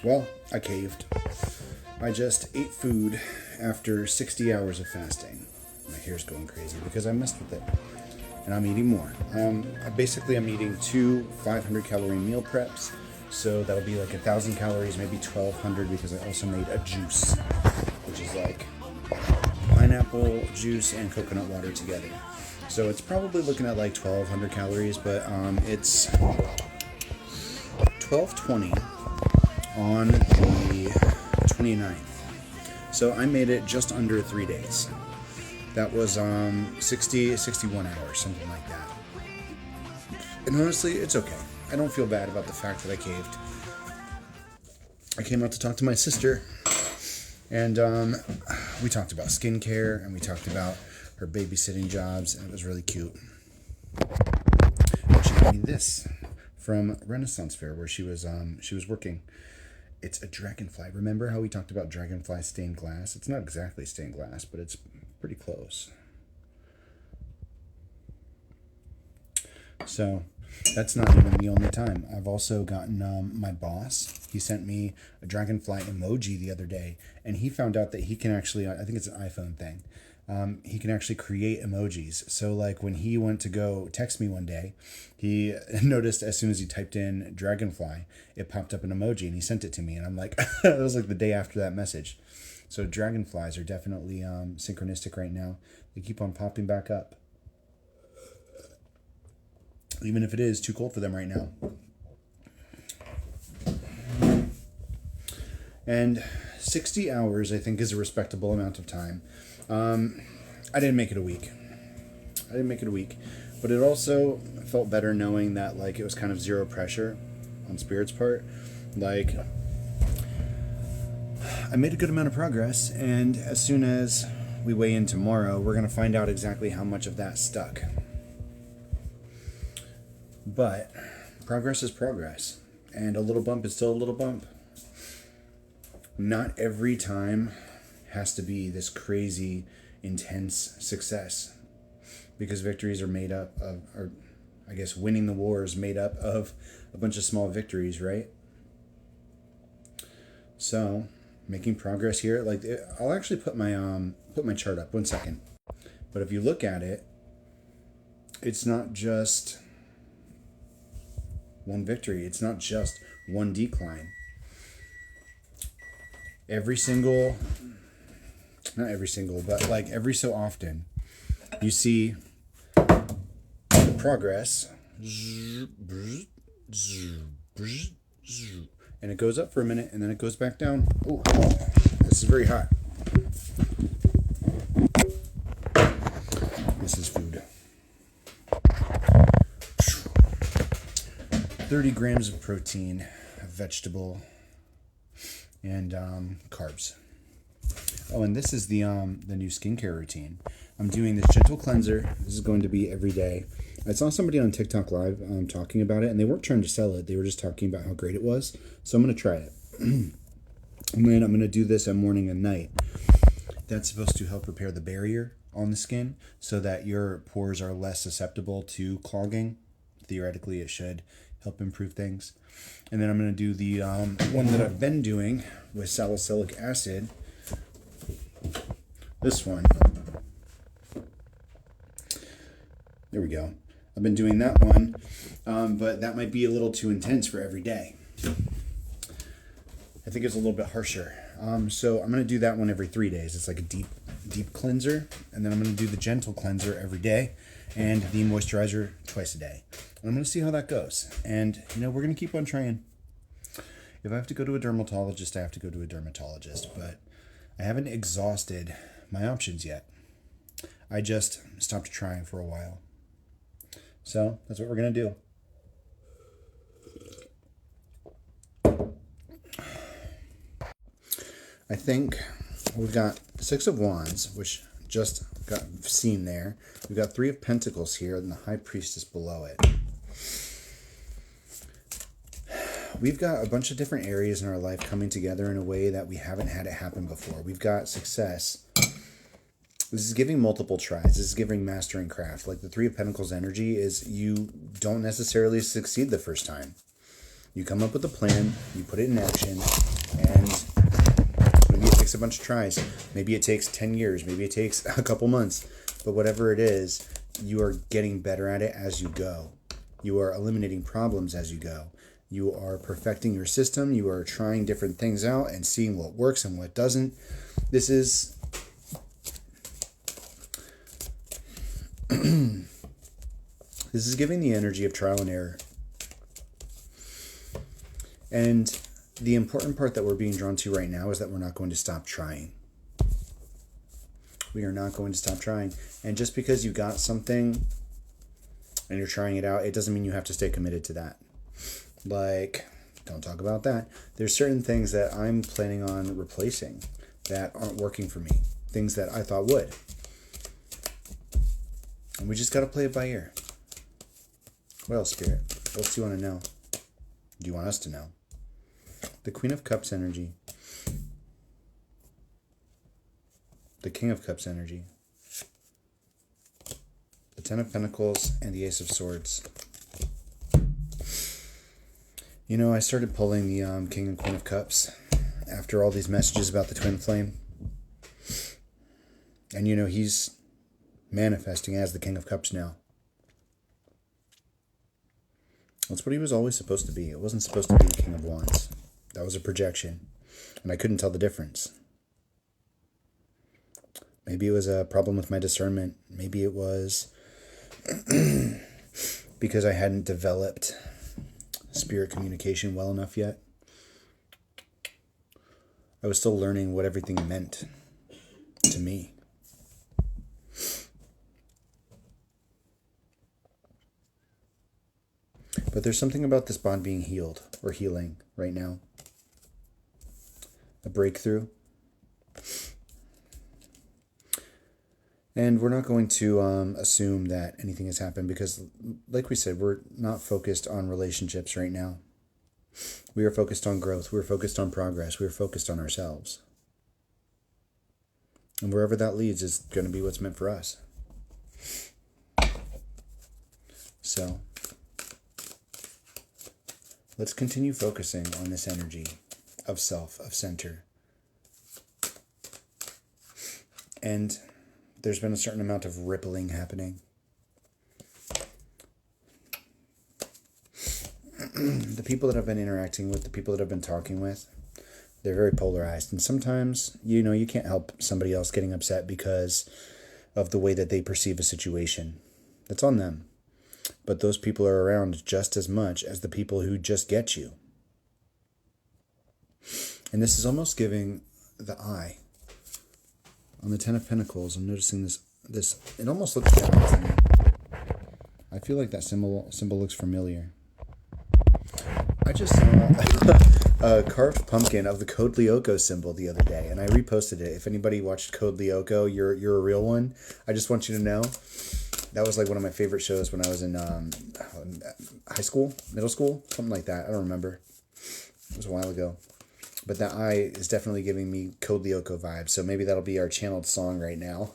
Well, I caved. I just ate food after 60 hours of fasting. My hair's going crazy because I messed with it. And I'm eating more. I'm eating two 500 calorie meal preps. So that'll be like 1,000 calories, maybe 1,200 because I also made a juice, which is like pineapple juice and coconut water together. So it's probably looking at like 1,200 calories, but it's 1220 on the 29th. So I made it just under 3 days. That was 61 hours, something like that. And honestly, it's okay. I don't feel bad about the fact that I caved. I came out to talk to my sister, and we talked about skincare, and we talked about her babysitting jobs, and it was really cute. She got me this from Renaissance Fair, where she was working. It's a dragonfly. Remember how we talked about dragonfly stained glass? It's not exactly stained glass, but it's pretty close. So that's not even the only time. I've also gotten my boss. He sent me a dragonfly emoji the other day, and he found out that he can actually, I think it's an iPhone thing, he can actually create emojis. So, like, when he went to go text me one day, he noticed as soon as he typed in dragonfly, it popped up an emoji, and he sent it to me. And I'm like, it was like the day after that message. So, dragonflies are definitely synchronistic right now. They keep on popping back up, even if it is too cold for them right now. And 60 hours, I think, is a respectable amount of time. I didn't make it a week. But it also felt better knowing that, like, it was kind of zero pressure on Spirit's part. Like, I made a good amount of progress, and as soon as we weigh in tomorrow, we're going to find out exactly how much of that stuck. But progress is progress, and a little bump is still a little bump. Not every time has to be this crazy, intense success, because victories are made up of, or I guess winning the war is made up of a bunch of small victories, right? So, making progress here. Like, I'll actually put my chart up 1 second. But if you look at it, it's not just one victory. It's not just one decline. Not every single, but like every so often, you see the progress, and it goes up for a minute, and then it goes back down. Oh, this is very hot. This is food. 30 grams of protein, vegetable, and carbs. Oh, and this is the new skincare routine. I'm doing this gentle cleanser. This is going to be every day. I saw somebody on TikTok Live talking about it, and they weren't trying to sell it. They were just talking about how great it was. So I'm going to try it. And then I'm going to do this at morning and night. That's supposed to help repair the barrier on the skin so that your pores are less susceptible to clogging. Theoretically, it should help improve things. And then I'm going to do the one that I've been doing with salicylic acid. This one. There we go. I've been doing that one, but that might be a little too intense for every day. I think it's a little bit harsher. So I'm going to do that one every 3 days. It's like a deep cleanser. And then I'm going to do the gentle cleanser every day and the moisturizer twice a day. And I'm going to see how that goes. And, we're going to keep on trying. If I have to go to a dermatologist, I have to go to a dermatologist. But I haven't exhausted my options yet. I just stopped trying for a while. So that's what we're going to do. I think we've got 6 of Wands, which just got seen there. We've got 3 of Pentacles here, and the High Priestess below it. We've got a bunch of different areas in our life coming together in a way that we haven't had it happen before. We've got success. This is giving multiple tries. This is giving mastering craft. Like the 3 of Pentacles energy is you don't necessarily succeed the first time. You come up with a plan, you put it in action, and maybe it takes a bunch of tries. Maybe it takes 10 years. Maybe it takes a couple months. But whatever it is, you are getting better at it as you go. You are eliminating problems as you go. You are perfecting your system. You are trying different things out and seeing what works and what doesn't. This is this is giving the energy of trial and error. And the important part that we're being drawn to right now is that we're not going to stop trying. We are not going to stop trying. And just because you got something and you're trying it out, it doesn't mean you have to stay committed to that. Like, don't talk about that. There's certain things that I'm planning on replacing that aren't working for me. Things that I thought would. And we just got to play it by ear. What else, Spirit? What else do you want to know? Do you want us to know? The Queen of Cups energy. The King of Cups energy. The Ten of Pentacles and the Ace of Swords. You know, I started pulling the King and Queen of Cups after all these messages about the twin flame. And you know, he's manifesting as the King of Cups now. That's what he was always supposed to be. It wasn't supposed to be the King of Wands. That was a projection. And I couldn't tell the difference. Maybe it was a problem with my discernment. Maybe it was because I hadn't developed spirit communication well enough yet. I was still learning what everything meant to me. But there's something about this bond being healed or healing right now. A breakthrough. And we're not going to assume that anything has happened because, like we said, we're not focused on relationships right now. We are focused on growth. We're focused on progress. We're focused on ourselves. And wherever that leads is going to be what's meant for us. So, let's continue focusing on this energy of self, of center. And there's been a certain amount of rippling happening. The people that I've been interacting with, the people that I've been talking with, they're very polarized. And sometimes, you know, you can't help somebody else getting upset because of the way that they perceive a situation. That's on them. But those people are around just as much as the people who just get you. And this is almost giving the eye. On the Ten of Pentacles, I'm noticing this. It almost looks Japanese to me. I feel like that symbol looks familiar. I just saw a carved pumpkin of the Code Lyoko symbol the other day, and I reposted it. If anybody watched Code Lyoko, you're a real one. I just want you to know that was like one of my favorite shows when I was in high school, middle school, something like that. I don't remember. It was a while ago. But that eye is definitely giving me Code Lyoko vibes, so maybe that'll be our channeled song right now.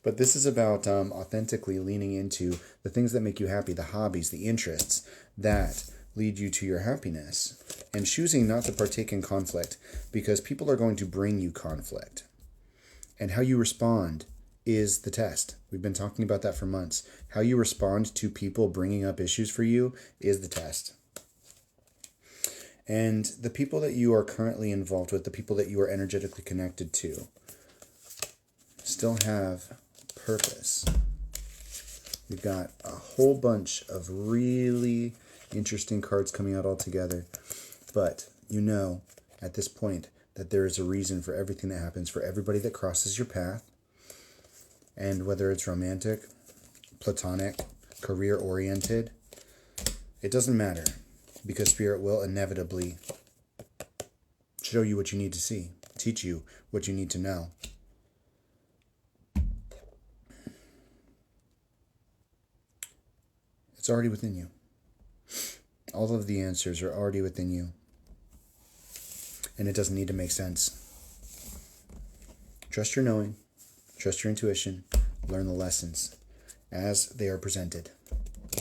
But this is about authentically leaning into the things that make you happy, the hobbies, the interests that lead you to your happiness, and choosing not to partake in conflict because people are going to bring you conflict. And how you respond is the test. We've been talking about that for months. How you respond to people bringing up issues for you is the test. And the people that you are currently involved with, the people that you are energetically connected to, still have purpose. We've got a whole bunch of really interesting cards coming out all together. But you know at this point that there is a reason for everything that happens, for everybody that crosses your path. And whether it's romantic, platonic, career-oriented, it doesn't matter. Because Spirit will inevitably show you what you need to see, teach you what you need to know. It's already within you. All of the answers are already within you. And it doesn't need to make sense. Trust your knowing, trust your intuition, learn the lessons as they are presented.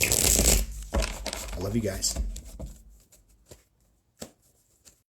I love you guys.